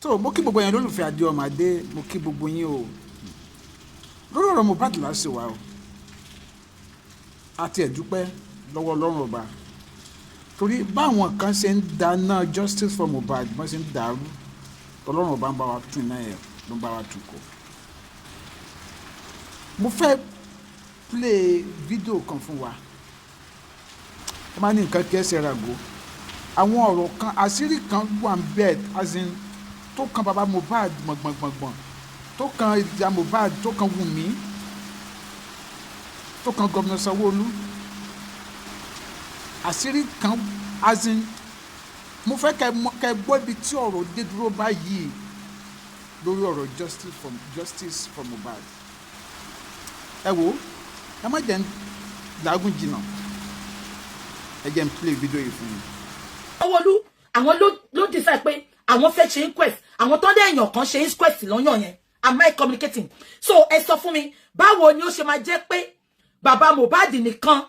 So mo kí gbogbo yẹn lólùfẹ́ adé ọmọ adé mo kí gbogbo yín o lórí ọ̀rọ̀ Mohbad láṣẹ wa o àti ẹ̀dúpẹ́ lọ́wọ́ Ọlọ́run ọba torí báwọn kan ṣe ń dáná justice for Mohbad wọ́n ṣe ń dàrú Ọlọ́run ọba ń bá wa tún iná yẹn ló ń bá wa tún kọ. Mo fẹ́ play fídíò kan fún wa ẹ máa ní nǹkan kí ẹ ṣe ràgó àwọn ọ̀rọ̀ kan àṣírí kan wà ń bẹ́ẹ̀ azin tó kan baba Mohbad gbọ̀ngbọ̀ngbọ̀ngbọ̀n tó kan ìyá Mohbad tó kan Wùmí tó kan gómìnà Sanwó-Olú àṣírí kan azin mo fẹ́ kẹ́ gbọ́ ibi tí ọ̀rọ̀ dé dúró báyìí lórí ọ̀rọ̀ justice for Mohbad ẹ wo ẹ má jẹ́ làágùn jìnnà ẹ jẹ́ n play fídíò yìí fún mi. Sanwó-Olú àwọn ló decide pé àwọn fẹ́ ṣe inquest àwọn tó dé èèyàn kan ṣe inquest lọ́yàn yẹn am I communicating so ẹ sọ fún mi báwo ni ó ṣe máa jẹ́ pé bàbá Mohbad nìkan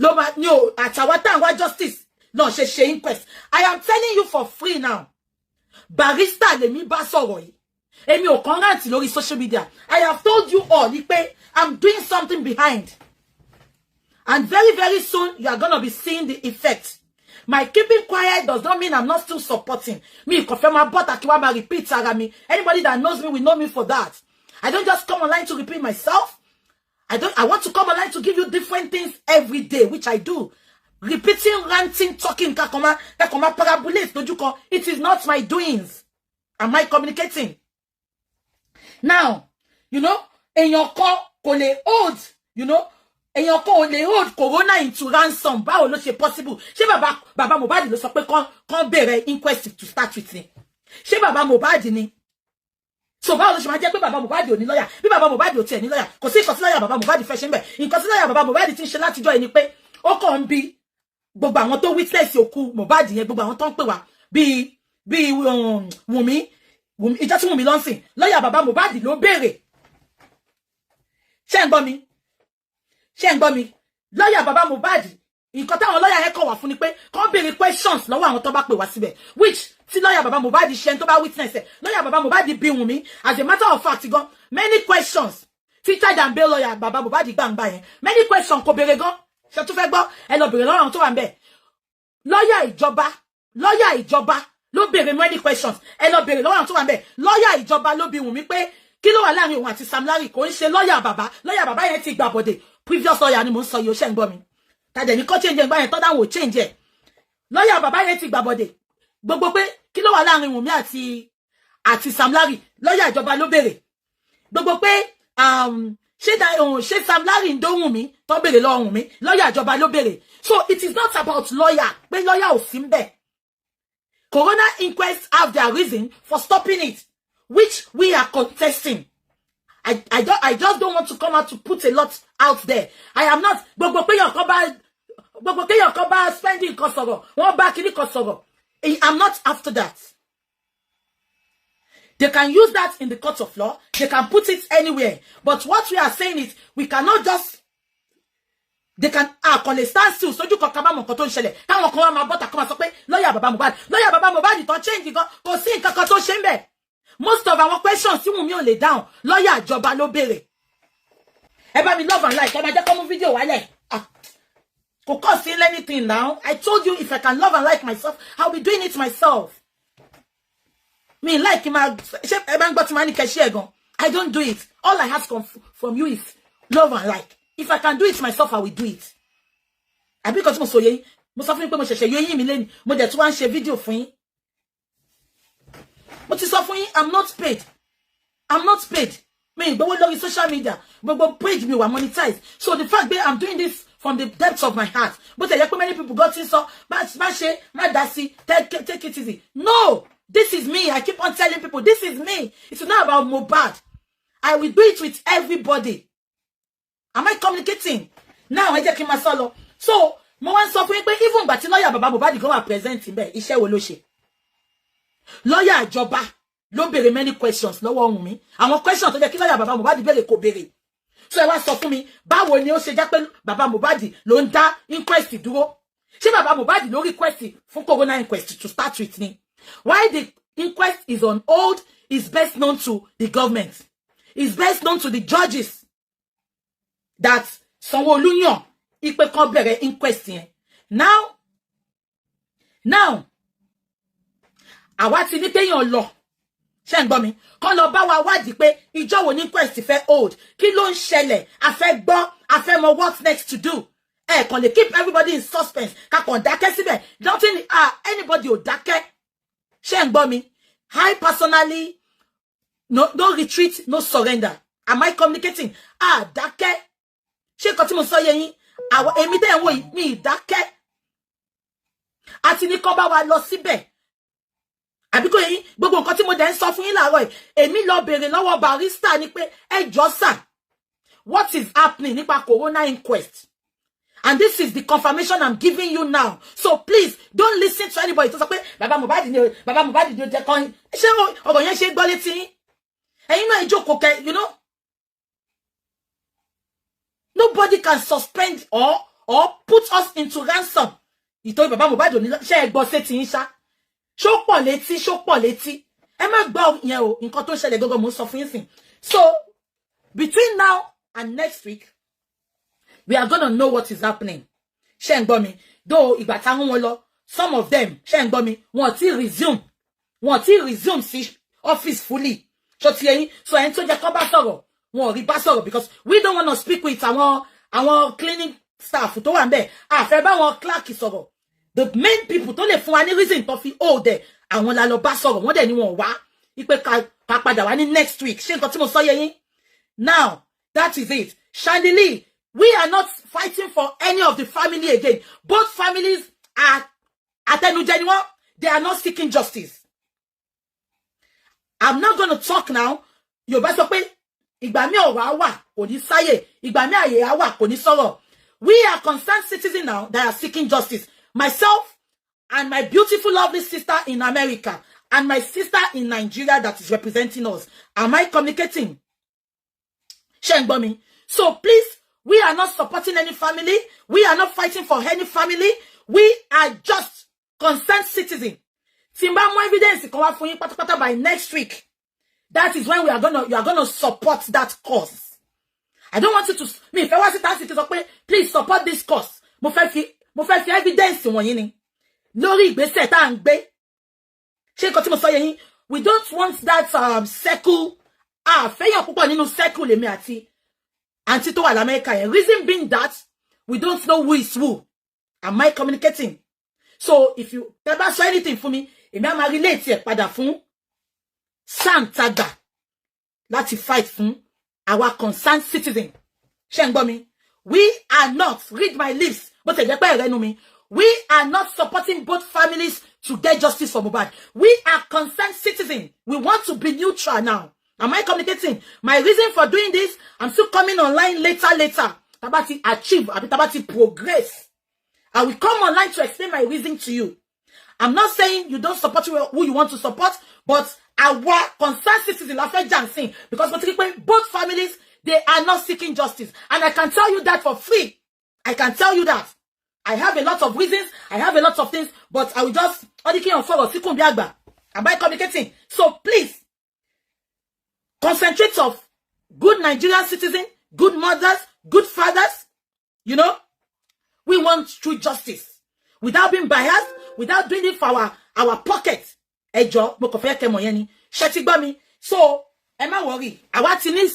ló máa ní o àtàwọn táwọn justice náà ṣe inquest I am telling you for free now barrister lèmi bá sọ̀rọ̀ yìí èmi ò kàn rántí lórí social media I have told you all ni pé I'm doing something behind and very very soon you are gonna be seeing the effect. My keeping quiet does not mean I'm not still supporting. Me, confirm my butt, I repeat me. Anybody that knows me will know me for that. I don't just come online to repeat myself. I want to come online to give you different things every day, which I do. Repeating, ranting, talking, it is not my doings. Am I communicating? Now, you know, in your call, old, you know, èyàn kan ò lè hold corona into ransom báwo ló ṣe possible ṣé bàbá Mohbad ló sọ pé kàn bẹ̀rẹ̀ inquest to start with ni ṣé bàbá Mohbad ni so báwo ló ṣe máa jẹ́ pé bàbá Mohbad ò ní lọ́yà bí bàbá Mohbad ò tiẹ̀ ní lọ́yà kò sí nǹkan tí lọ́yà bàbá Mohbad fẹ́ ṣe ń bẹ̀ nǹkan tí lọ́yà bàbá Mohbad ti ń ṣe látijọ́ yìí ni pé ó kàn ń bi gbogbo àwọn tó witness òkú Mohbad yẹn gbogbo àwọn tó ń pè wá bíi Wùmí ìjọ tí Wùmí lọ́nsìn lọ́yà bàbá Mohbad ló béèrè ṣé ń gbọ́ mi ṣé ń gbọ́ mi lọ́yà bàbá Mohbad nǹkan táwọn lọ́yà yẹn kọ̀ wá fún ni pé kàn béèrè questions lọ́wọ́ àwọn tó bá pè wá síbẹ̀ which tí lọ́yà bàbá Mohbad ṣe tó bá witness ẹ̀ lọ́yà bàbá Mohbad bí Wùmí as a matter of fact gan many questions tí charge and bail lọ́yà bàbá Mohbad gbàǹgbà yẹn many questions kò béèrè gan ṣe tún fẹ́ gbọ́ ẹ lọ béèrè lọ́wọ́ àwọn tó wà ń bẹ̀ lọ́yà ìjọba ló béèrè many questions ẹ lọ béèrè lọ́wọ́ àwọn tó wà ń bẹ̀ lọ́yà ìjọba ló bi Wùmí pé kí ló wà láàrin òun àti Sam Larry kò ń ṣe lọ́yà bàbá yẹn ti gbàbọ̀dẹ̀ previous lawyer ni mo ń sọ yìí ó ṣe ń gbọ́ mi tàdé ní kó change ẹgbà yẹn tó dáhùn ò change ẹ̀ lọ́yà bàbá yẹn ti gbàbọ̀dẹ̀ gbogbo pé kí ló wà láàrin Wùmí àti Sam Larry lọ́yà ìjọba ló béèrè gbogbo pé ṣé Sam Larry ń dó Wùmí tó béèrè lọ́wọ́ Wùmí lọ́yà ìjọba ló béèrè so it is not about lawyer pé lọ́yà ò sí ń bẹ̀ corona inquest have their reason for stopping it which we are contesting. I just don't want to come out to put a lot out there. I am not gbogbo pé yan kan bá spending kan sọ̀rọ̀ wọ́n bá kini kan sọ̀rọ̀ I'm not after that. They can use that in the court of law. They can put it anywhere. But what we are saying is we cannot just they can kò lè stand still sójú kan ká bá mọ̀ nǹkan tó ń ṣẹlẹ̀ káwọn kan wá máa bọ́ta kó máa sọ pé lọ́yà bàbá Mohbad tó change gan kò sí nǹkan kan tó ṣe ń bẹ̀. Most of our questions tí Wùmí ò lè down lọ́yà ìjọba ló béèrè ẹ bá mi love and like ẹ máa jẹ́ kó mú fídíò wálẹ̀ kò cost you anything now I told you if I can love and like myself I'll be doing it myself me like ma ṣe ẹ bá ń gbọ́ tí ma ní kẹ́ṣí ẹ̀ gan I don't do it all I ask from you is love and like if I can do it myself I will do it àbí kan tí mo sọ yẹn mo sọ fún yín pé mo ṣẹ̀ṣẹ̀ yọ eyín mi lẹ́nu mo dẹ̀ tún wá ń ṣe fídíò fún yín mo ti sọ fún yín I'm not paid me gbowó lórí social media gbogbo page mi wà monetized so the fact that I'm doing this from the depths of my heart but tell you many people got in so má dá sí take it easy no this is me I keep on telling people this is me it's not about Mohbad I will do it with everybody am I communicating now ẹ jẹ́ kí n máa sọ lọ so mo wá ń sọ fún yín pé even gbà tí lawyer bàbá Mohbad go wà present ńbẹ̀ iṣẹ́ wo ló ṣe lawyer ìjọba ló béèrè many questions lọ́wọ́ Wùmí àwọn questions tó jẹ́ kí lawyer bàbá Mohbad béèrè kò béèrè so ẹ wá sọ fún mi báwo ni ó ṣe jẹ́ pé bàbá Mohbad ló ń dá inquest dúró ṣé bàbá Mohbad ló request fún corona inquest to start with ni why the inquest is on hold is best known to the government. It's best known to the judges that Sanwo-Olu yan ipe kan bẹ̀rẹ̀ inquest yẹn. Now, àwa ti ní kéèyàn lọ. Ṣé ń gbọ́ mi? Kàn lọ bá wa wádìí pé ìjọ́ wo ní inquest fẹ́ hold. Kí ló ń ṣẹlẹ̀? A fẹ́ gbọ́, a fẹ́ mọ̀ what's next to do. Kàn lè keep everybody in suspense. Ká kàn dákẹ́ síbẹ̀. Nothing, anybody ò dákẹ́. Ṣé ń gbọ́ mi? I personally, no retreat, no surrender. Am I communicating? Dákẹ́. Ṣé nǹkan tí mo sọ yé yín? Àwọn èmi tẹ́ ń wò yìí, mi dákẹ́. Àti ní kọ́ bá wa lọ síbẹ̀. Àbí kò yé yín, gbogbo nǹkan tí mo dẹ̀ ń sọ fún yín láàárọ̀ yìí, èmi lọ bèrè lọ́wọ́ barrister ni pé ẹ jọ̀ọ́ sà, what is happening nípa corona inquest? And this is the confirmation I'm giving you now. So please, don't listen to anybody tó sọ pé Baba Mohbad ni ó jẹ́ kan. Ṣé ọ̀rọ̀ yẹn ṣe gbọ́ létí yín? Ẹ̀yin náà ìjókòó kẹ́, you know? Nobody can suspend or put us into ransom. Ìtòrí Baba Mohbad ní ṣé ẹ gbọ́ sétí yín ṣá. Ṣó pọ̀ létí. Ẹ má gbọ́ yẹn o, nǹkan tó ṣẹlẹ̀ gangan mo sọ fún yín sìn. So, between now and next week, we are going to know what is happening. Ṣé ń gbọ́ mi? Though ìgbà táwọn wọn lọ, some of them, ṣé ń gbọ́ mi, wọ́n ti resume sí office fully. So ti yẹn, so ẹni tó jẹ́ kó bá sọ̀rọ̀, wọ́n rí bá sọ̀rọ̀ because we don't want to speak with àwọn cleaning staff tó wà ńbẹ̀. A fẹ́ bá wọn clerk sọ̀rọ̀. The main people tó lè fún wa ní reason tó fi hold there, àwọn la lọ bá sọ̀rọ̀, wọ́n dẹ̀ ní wọ́n wá. Ipe ká padà wá ní next week. Ṣé nǹkan tí mo sọ yé yín? Now, that is it. Chandelier, we are not fighting for any of the family again. Both families are atenujeniwa. They are not seeking justice. I'm not going to talk now. Yorùbá sọ pé ìgbà mi ọ̀rọ̀ wà kò ní sáyè, ìgbà mi àyè wà kò ní sọ̀rọ̀. We are concerned citizens now that are seeking justice. Myself and my beautiful lovely sister in America and my sister in Nigeria that is representing us. Am I communicating? Ṣé ń gbọ́ mi? So please, we are not supporting any family. We are not fighting for any family. We are just concerned citizens. Timba more evidence kan wá fún yín pátápátá by next week. That is when you are gonna support that cause. I don't want you to me if I was to please support this cause. Mo fẹ́ fi evidence wọ̀nyí ni. Lórí ìgbésẹ̀ tá ń gbé. Ṣé nǹkan tí mo sọ yé yín? We don't want that circle. Fẹ́yàn púpọ̀ nínú circle lèmi àti Auntie tó wà l'America yẹn. Reason being that we don't know who is who. Am I communicating? So if you ever say anything for me, èmi á máa relate ẹ̀ padà fún Sam Tagba láti fight fún our concerned citizen. Ṣé ń gbọ́ mi? We are not, read my lips, but ẹ jẹ́ pé ẹ̀rẹ́nu mi. We are not supporting both families to get justice for Mohbad. We are concerned citizens. We want to be neutral now. Am I communicating? My reason for doing this, I'm still coming online later. Tabati achieve, tabati progress. I will come online to explain my reason to you. I'm not saying you don't support who you want to support, but our concerned citizens are dancing because both families, they are not seeking justice. And I can tell you that for free. I can tell you that. I have a lot of reasons. I have a lot of things, but I will just am I communicating? So please, concentrate of good Nigerian citizens, good mothers, good fathers. You know, we want true justice without being biased, without doing it for our pocket. Ejo, mo ko fe ke mo yen ni. Ṣé gbọ́ mi. So, ẹ má worry. Àwa ti ní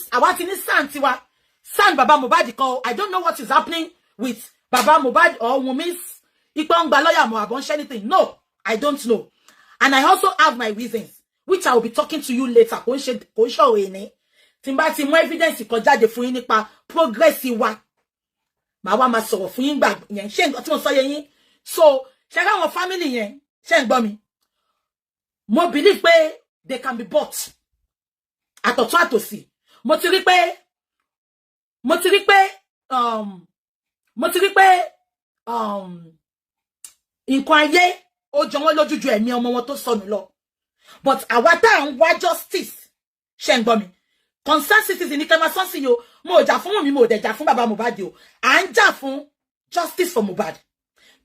san tiwa. San Baba Mohbad kan. I don't know what is happening with Baba Mohbad or Wunmi's ipa ngba lawyer mo abon anything. No, I don't know. And I also have my reasons, which I will be talking to you later. Ko ṣọ̀rọ̀ eni. Tí n bá ti mú evidence kan jáde fún yín nípa progress wa. Màá wá máa sọ̀rọ̀ fún yín gbà yẹn. Ṣé nǹkan tí mo sọ yé yín? So, ṣé àwọn family yẹn, ṣé ń gbọ́ mi? Mo believe pé they can be bought. Àtọ̀tún àtòsì. Mo ti rí pé nǹkan ayé ó jọ wọ́n lójú ju ẹ̀mí ọmọ wọn tó sọnù lọ. But àwa tá ń wá justice, ṣé ń gbọ́ mi? Concerned citizen ní kẹ́mà sọ́nsì yo, mo jà fún mi, mo dẹ̀ jà fún Baba Mohbad yo. À ń jà fún justice for Mohbad.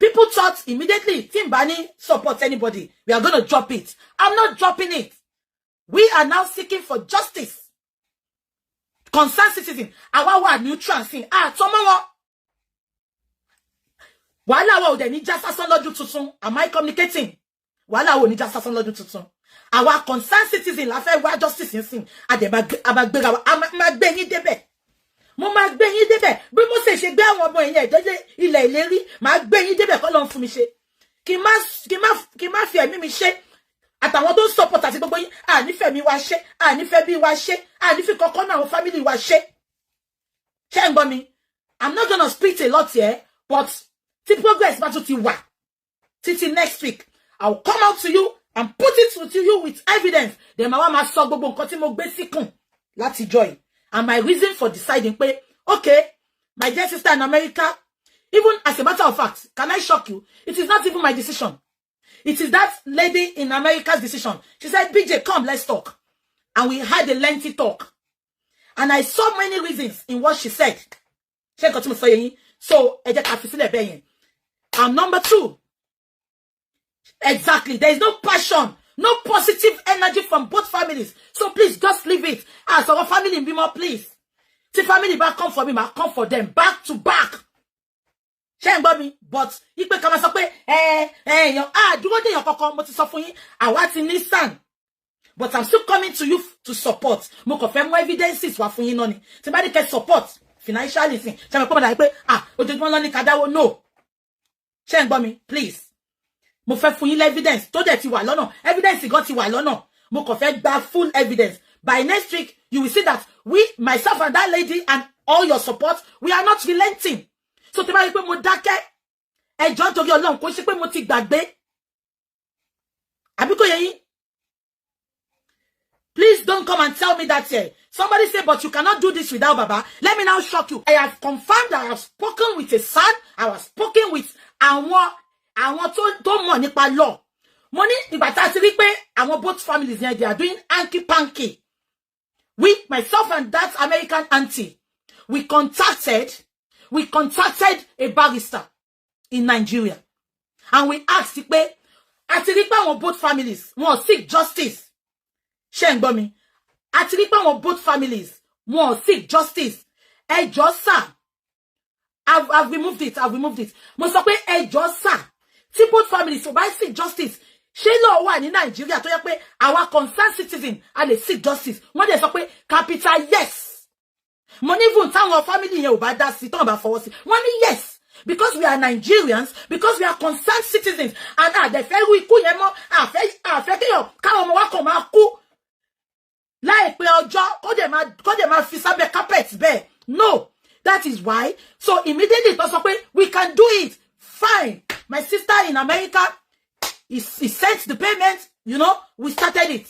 People thought immediately, Timbani support anybody, we are going to drop it. I'm not dropping it. We are now seeking for justice. Concerned citizen, our neutral thing. Tomorrow. Wala wa ode ni jasasan lọ́dún tuntun. Am I communicating? Wala wo ni jasasan lọ́dún tuntun. Our concerned citizen la fẹ́ wá justice nsin. Abagbera wa ma gbé yín débẹ̀. Mo ma gbé yín débẹ̀. Bí mo ṣe gbé àwọn ọmọ yẹn dédé ilẹ̀ ìlérí, ma gbé yín débẹ̀ kó lọ fún mi ṣe. Kí má fi ẹ̀mí mi ṣe. Àtàwọn tó support àti gbogbo yín, a ní fẹ́ mi wá ṣe, a ní fẹ́ bí wá ṣe, a ní fi kokon na àwọn family wá ṣe. Ṣé ń gbọ́ mi? I'm not going to speak a lot here, but the progress ba to ti wà. Till next week, I'll come out to you and put it to you with evidence. Then ma ma sọ gbogbo nǹkan tí mo gbé síkùn láti joy. And my reason for deciding pé, okay, my dear sister in America, even as a matter of fact, can I shock you? It is not even my decision. It is that lady in America's decision. She said, BJ, come, let's talk. And we had a lengthy talk. And I saw many reasons in what she said. So, and number 2, exactly, there is no passion, no positive energy from both families. So please, just leave it. As our family in Bimo, please. The family back come for me, I come for them, back to back. But you can come and say, dúró dé yan kankan mo ti sọ fún yín, àwa ti Nissan. But I'm still coming to you to support. Mo kàn fẹ́ mú evidences wá fún yín náà ni. Tí bá ní kẹ́ support financially sin. Ṣé mo pé mo dà pé ojoojúmọ́ lọ ní ká dáwó no. Ṣé ń gbọ́ mi, please. Mo fẹ́ fún yín evidence tó dẹ̀ ti wà lọ́nà. Evidence gan ti wà lọ́nà. Mo kàn fẹ́ gba full evidence. By next week, you will see that we, myself and that lady and all your support, we are not relenting. So tí bá rí pé mo dákẹ́, ẹjọ́ torí Ọlọ́run kò ṣe pé mo ti gbàgbé. Àbí kò yé yín? Please don't come and tell me that here. Somebody say, but you cannot do this without Baba. Let me now shock you. I have confirmed that I have spoken with a son. I was spoken with àwọn tó mọ̀ nípa law. Money, ìgbà tá ti rí pé àwọn both families here, they are doing hanky-panky. We, myself and that American auntie, we contacted a barrister in Nigeria. And we asked pé, àti rí pé àwọn both families wọ́n seek justice. Ṣé ń gbọ́ mi? Àti rí pé àwọn both families wọ́n seek justice. Ẹ jọ̀ọ́ sir. I've removed it. Mo sọ pé ẹ jọ̀ọ́ sir. Tí both families so by seek justice. Ṣé ló wà ní Nigeria tó yẹ pé our concerned citizen a lè seek justice. Wọ́n dẹ̀ sọ pé capital yes. Mo ní even táwọn family yẹn ò bá dá sí tọ́n bá fọwọ́ sí. Wọ́n ní yes. Because we are Nigerians, because we are concerned citizens, and the fair we ku yemo, àfẹ́ kéèyàn káwọn ọmọ wa kàn máa kú. Láìpẹ́ ọjọ́ kó dẹ̀ máa fi sábẹ́ carpet bẹ́ẹ̀. No, that is why. So immediately tó sọ pé we can do it. Fine. My sister in America is sent the payment. You know, we started it.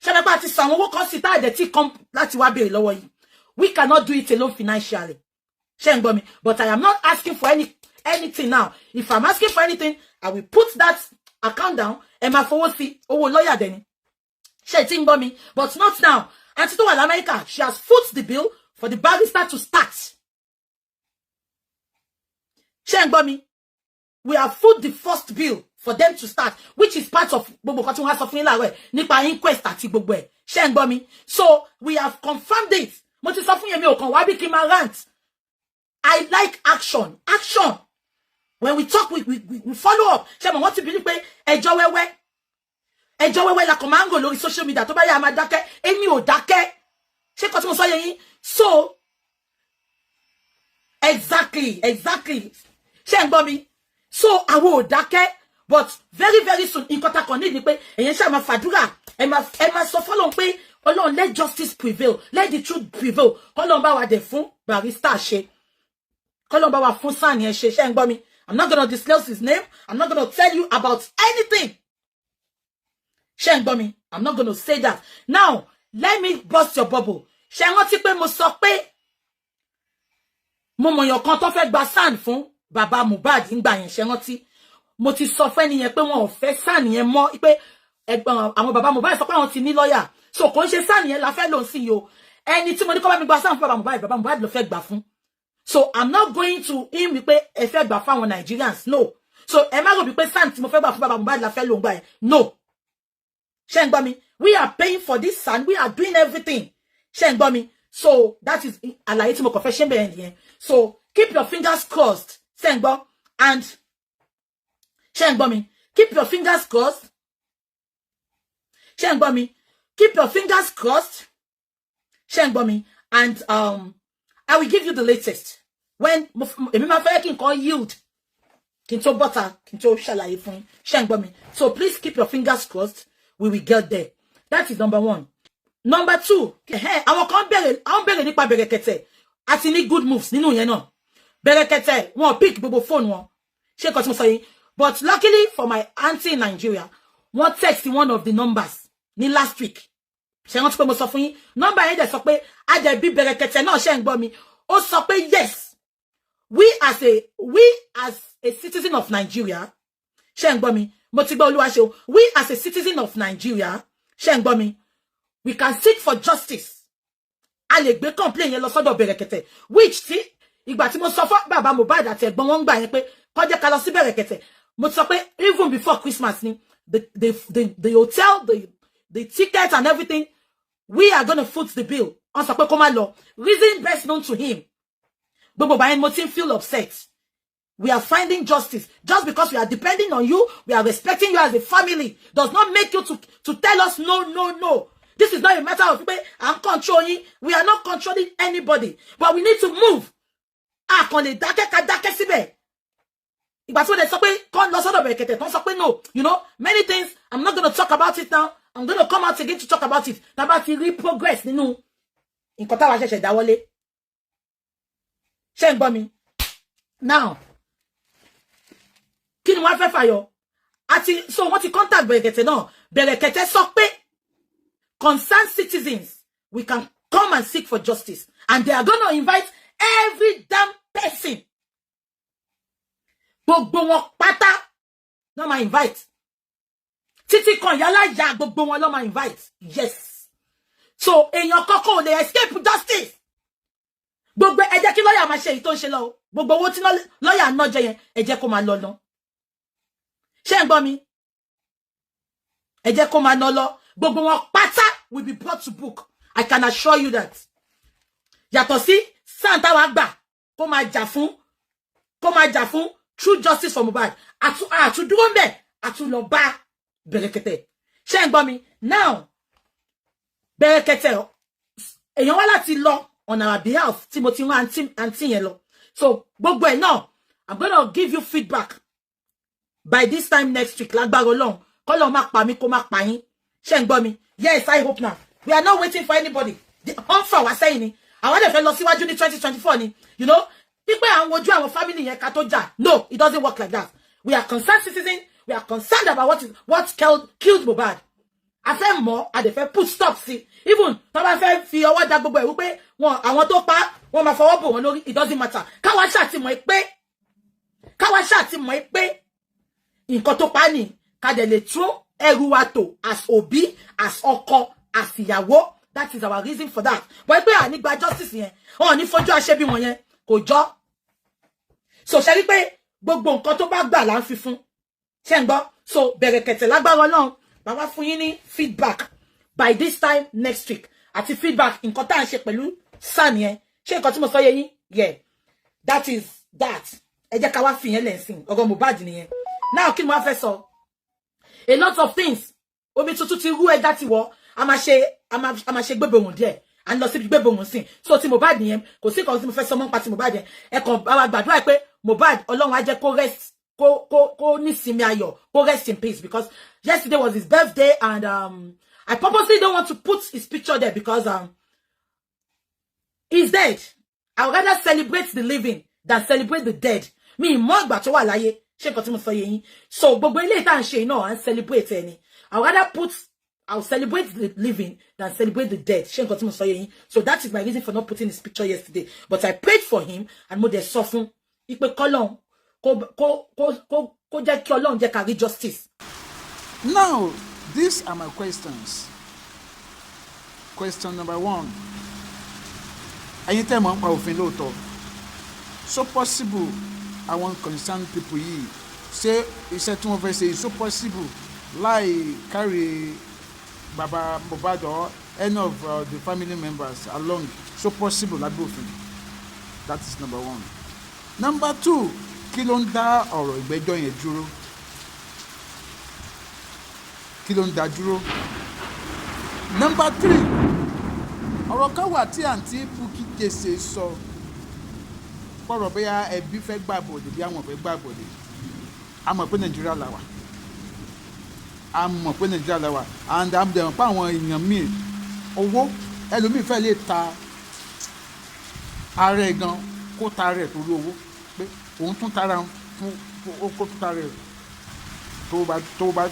Ṣé nípa ti sàwọn owó kan sí tá àdẹ̀ tí come láti wá béèrè lọ́wọ́ yìí. We cannot do it alone financially. But I am not asking for anything now. If I'm asking for anything, I will put that account down and my forward fee lawyer then. But not now. And to America, she has foot the bill for the barrister to start. We have foot the first bill for them to start, which is part of Nipa inquest at So we have confirmed it. Rant. I like action. Action. When we talk, we follow up. Ṣé mo want to believe pé ẹjọ́ wẹ́wẹ́ la komango lórí social media tó bá yá máa dákẹ́, èmi ò dákẹ́. Ṣé kò tí mo sọ yé yín? So exactly. Ṣé ń gbọ́ mi? So àwa ò dákẹ́, but very soon nǹkan tá kàn ní ni pé ẹ̀yin ṣá máa fàdúrà, ẹ máa sọ fọ́lọ́run pé Ọlọ́run let justice prevail, let the truth prevail. Ọlọ́run bá wa dé fún barrister ṣe. I'm not going to disclose his name. I'm not going to tell you about anything. I'm not going to say that. Now, let me burst your bubble. Mo mọ̀ yàn kan tó fẹ́ gba sand fún bàbá Mohbad ńgbà yẹn ṣé rántí. Mo ti sọ fẹ́ nìyẹn pé wọn ò fẹ́ sand yẹn mọ́ pé àwọn bàbá Mohbad sọ pé àwọn ti ní lawyer. So kò ń ṣe sand yẹn la fẹ́ lò sí yo. Ẹni tí mo ní kó bá mi gba sand fún bàbá Mohbad ló fẹ́ gbà fún. So I'm not going to him with a fair by Nigerians. No. So ẹ má rò bí pé sand tí mo fẹ́ gbà fún bàbá Mohbad la fẹ́ lò ń gbà yẹn. No. Ṣé ń gbọ́ mi? We are paying for this sand. We are doing everything. Ṣé ń gbọ́ mi? So that is àlàyé tí mo kàn fẹ́ ṣe bẹ́ẹ̀ nìyẹn. So keep your fingers crossed. Ṣé ń gbọ́? And ṣé ń gbọ́ mi? Keep your fingers crossed. Ṣé ń gbọ́ mi? Keep your fingers crossed. Ṣé ń gbọ́ mi? And I will give you the latest. When èmi máa fẹ́ kí nǹkan yield. Kí n tó butter, kí n tó ṣàlàyé fún yín. Ṣé ń gbọ́ mi? So please keep your fingers crossed. We will get there. That is number 1. Number 2. Àwọn kan bẹ̀rẹ̀ nípa Bẹ̀rẹ̀kẹ̀tẹ̀. Àti ní good moves nínú yẹn náà. Bẹ̀rẹ̀kẹ̀tẹ̀, wọ́n pick gbogbo phone wọn. Ṣé nǹkan tí mo sọ yín? But luckily for my auntie in Nigeria, wọ́n text one of the numbers ní last week. Ṣé wọ́n ti pé mo sọ fún yín? Number yẹn dẹ̀ sọ pé Àjẹ̀bí Bẹ̀rẹ̀kẹ̀tẹ̀ náà ṣé ń gbọ́ mi. Ó sọ pé yes. We as a citizen of Nigeria, ṣé ń gbọ́ mi? Mo ti gbọ́ Olúwa ṣe o. We as a citizen of Nigeria, ṣé ń gbọ́ mi? We can seek for justice. A lè gbé complaint yẹn lọ sọ́dọ̀ Bẹ̀rẹ̀kẹ̀tẹ̀, which tí ìgbà tí mo sọ fún bàbá Mohbad àti ẹ̀gbọ́n wọn gbà yẹn pé kó jẹ́ ká lọ sí Bẹ̀rẹ̀kẹ̀tẹ̀. Mo ti sọ pé even before Christmas ni the hotel, the ticket and everything, we are going to foot the bill. On sọ pé kó má lọ. Reason best known to him. Gbogbo báyẹn mo ti feel upset. We are finding justice. Just because we are depending on you, we are respecting you as a family, does not make you to tell us no. This is not a matter of people I'm controlling. We are not controlling anybody. But we need to move. Kàn lè dákẹ́ ká dákẹ́ síbẹ̀. Ìgbà tí wọ́n lè sọ pé kàn lọ sọ́dọ̀ Bẹ̀rẹ̀kẹ̀tẹ̀ tán sọ pé no. You know, many things, I'm not going to talk about it now. I'm going to come out again to talk about it. Tá bá ti rí progress nínú nǹkan táwa ṣẹ̀ṣẹ̀ dáwọ́lé. Ṣé ń gbọ́ mi? Now, kí ni wọ́n fẹ́ fàyọ? So wọ́n ti contact Bẹ̀rẹ̀kẹ̀tẹ̀ náà. Bẹ̀rẹ̀kẹ̀tẹ̀ sọ pé concerned citizens, we can come and seek for justice. And they are going to invite every damn person. Gbogbo wọn pátá ló máa invite. Títí kan yálà ya gbogbo wọn ló máa invite. Yes. So èèyàn kọ́kọ́ ò lè escape justice. Gbogbo ẹ jẹ́ kí lawyer máa ṣe èyí tó ń ṣe lọ. Gbogbo owó tí lawyer ná jẹ yẹn ẹ jẹ́ kó máa lọ lọ. Ṣé ń gbọ́ mi? Ẹ jẹ́ kó máa lọ lọ. Gbogbo wọn pátá will be brought to book. I can assure you that. Yàtọ̀ sí Santa wa gbà kó máa jà fún true justice for Mohbad. Àtú dúró ńbẹ̀, àtú lọ bá Bẹ̀rẹ̀kẹ̀tẹ̀. Ṣé ń gbọ́ mi? Now, Bẹ̀rẹ̀kẹ̀tẹ̀ èèyàn wá láti lọ on our behalf tí mo ti rán àǹtí yẹn lọ. So gbogbo ẹ̀ náà, I'm going to give you feedback by this time next week. Lágbára Ọlọ́run, k'Ọlọ́run má pa mí kó má pa yín. Ṣé ń gbọ́ mi? Yes, I hope now. We are not waiting for anybody. The offer was saying ni. Àwọn dẹ̀ fẹ́ lọ síwájú ní 2024 ni. You know, pípẹ́ àwọn ojú àwọn family yẹn ká tó jà. No, it doesn't work like that. We are concerned citizens. We are concerned about what killed Mohbad. A fẹ́ mọ̀, a dẹ̀ fẹ́ put stop sí. Even tó bá fẹ́ fi ọwọ́ dá gbogbo ẹ̀ wípé àwọn tó pa wọ́n máa fọwọ́ bò wọ́n lórí. It doesn't matter. Káwa ṣáà ti mọ̀ pé nǹkan tó pa ni ká dẹ̀ lè tún ẹrù wa tò as òbí, as ọkọ, as ìyàwó. That is our reason for that. But pé àní gba justice yẹn, wọ́n ní fojú àṣebí wọn yẹn kò jọ. So ṣe rí pé gbogbo nǹkan tó bá gbà là ń fi fún. Ṣé ń gbọ́? So Bẹ̀rẹ̀kẹ̀tẹ̀ lágbára Ọlọ́run, bàbá fún yín ní feedback by this time next week. Àti feedback nǹkan tá à ń ṣe pẹ̀lú San yẹn. Ṣé nǹkan tí mo sọ yé yín? Yeah. That is that. Ẹ jẹ́ ká wá fi yẹn lẹ́sìn. Ọ̀rọ̀ Mohbad nìyẹn. Now kí ni mo wá fẹ́ sọ? A lot of things. Omi tuntun ti rú ẹja ti wọ̀. A máa ṣe gbébòhùn díẹ̀. À ń lọ síbi gbébòhùn sí. So ti Mohbad nìyẹn. Kò sí nǹkan tí mo fẹ́ sọ mọ́ nípa ti Mohbad yẹn. Ẹ kàn bá wa gbàdúrà pé Mohbad Ọlọ́run á jẹ́ kó rest, kó nísinmi ayọ̀, kó rest in peace, because yesterday was his birthday and I purposely don't want to put his picture there because he's dead. I would rather celebrate the living than celebrate the dead. Mi mọ̀ ìgbà tó wà láyé. Ṣé nǹkan tí mo sọ yé yín? So gbogbo ilé tá ń ṣe náà à ń celebrate ẹni. I'll celebrate the living than celebrate the dead. Ṣé nǹkan tí mo sọ yé yín? So that is my reason for not putting his picture yesterday. But I prayed for him and mo dẹ̀ sọ fún ipe k'Ọlọ́run kó jẹ́ kí Ọlọ́run jẹ́ ká rí justice. Now, these are my questions. Question number 1. Ẹ̀yin tẹ́ mọ̀ nípa òfin lóòótọ́. So possible àwọn concerned people yìí ṣé iṣẹ́ tí wọ́n fẹ́ ṣe is so possible láì carry baba Mohbad or any of the family members along, so possible lábẹ́ òfin. That is number one. Number two, kí ló ń dá ọ̀rọ̀ ìgbẹ́jọ́ yẹn dúró? Kí ló ń dá dúró? Number three, ọ̀rọ̀ kan wà tí àǹtí Bukky Jesse sọ kọ̀rọ̀ bóyá ẹbí fẹ́ gbàbọ̀dé bí àwọn fẹ́ gbàbọ̀dé. A mọ̀ pé Nàìjíríà la wà. A mọ̀ pé Nàìjíríà la wà. And I'm dẹ̀ mọ̀ pé àwọn èèyàn míì owó ẹlòmíì fẹ́ lè ta ara ẹ̀ gan kó ta ara ẹ̀ torí owó pé òun tún tara fún kó tún tara ẹ̀ tó bá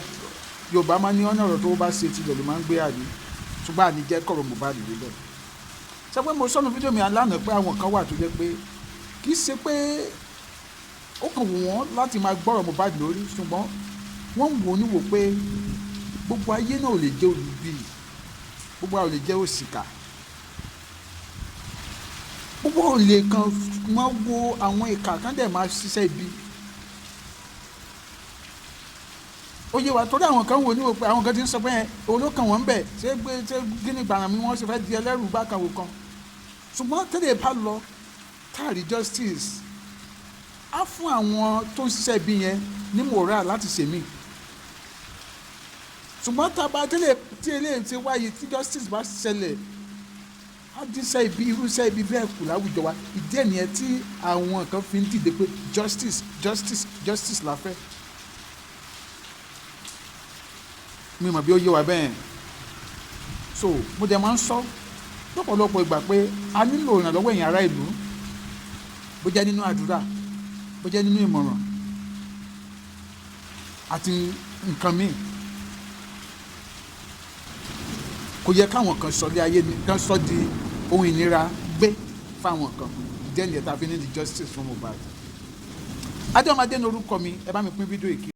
Yorùbá máa ní ọ̀nà ọ̀rọ̀ tó bá ṣe tilẹ̀ ló máa ń gbé àdé ṣùgbọ́n àní jẹ́ kọ̀rọ̀ Mohbad lébẹ̀. Ṣé pé mo sọ́nu fídíò mi alánà pé àwọn kan wà tó jẹ́ pé kì í ṣe pé ó kàn wù wọ́n láti máa gbọ́rọ̀ Mohbad lórí ṣùgbọ́n wọ́n ń wò níwò pé gbogbo ayé náà ò lè jẹ́ olùbí, gbogbo àwọn ò lè jẹ́ òṣìkà, gbogbo ò lè kan máa wo àwọn ìkà kan dẹ̀ máa ṣiṣẹ́ ibi. Ó yé wa torí àwọn kan wò níwò pé àwọn kan ti ń sọ pé olókàn wọn ń bẹ̀ ṣé gíní gbàrà mi wọ́n ṣe fẹ́ di ẹlẹ́rù bákan wò kan ṣùgbọ́n tẹ́lẹ̀ bá lọ táàrí justice á fún àwọn tó ń ṣiṣẹ́ ibi yẹn ní moral láti ṣèmí. Ṣùgbọ́n tábà tẹ́lẹ̀ tí eléyìí ti wáyé tí justice bá ṣẹlẹ̀ á díṣẹ́ ibi irúṣẹ́ ibi bẹ́ẹ̀ kù láwùjọ wa. Ìdí ẹ̀ nìyẹn tí àwọn kan fi ń dìde pé justice la fẹ́. Mi mọ̀ bí ó yé wa bẹ́ẹ̀. So mo dẹ̀ máa ń sọ lọ́pọ̀lọpọ̀ ìgbà pé a nílò ìrànlọ́wọ́ ẹ̀yin ará ìlú, bó jẹ́ nínú àdúrà, bó jẹ́ nínú ìmọ̀ràn àti nǹkan míì. Kò yẹ káwọn kan sọ lé ayé kan sọ di ohun ìnira gbé fáwọn kan. Ìdí ẹ̀ nìyẹn tá a fi ní the justice fún Mohbad. Adéọmọdé ní orúkọ mi, ẹ bá mi pín fídíò èkì.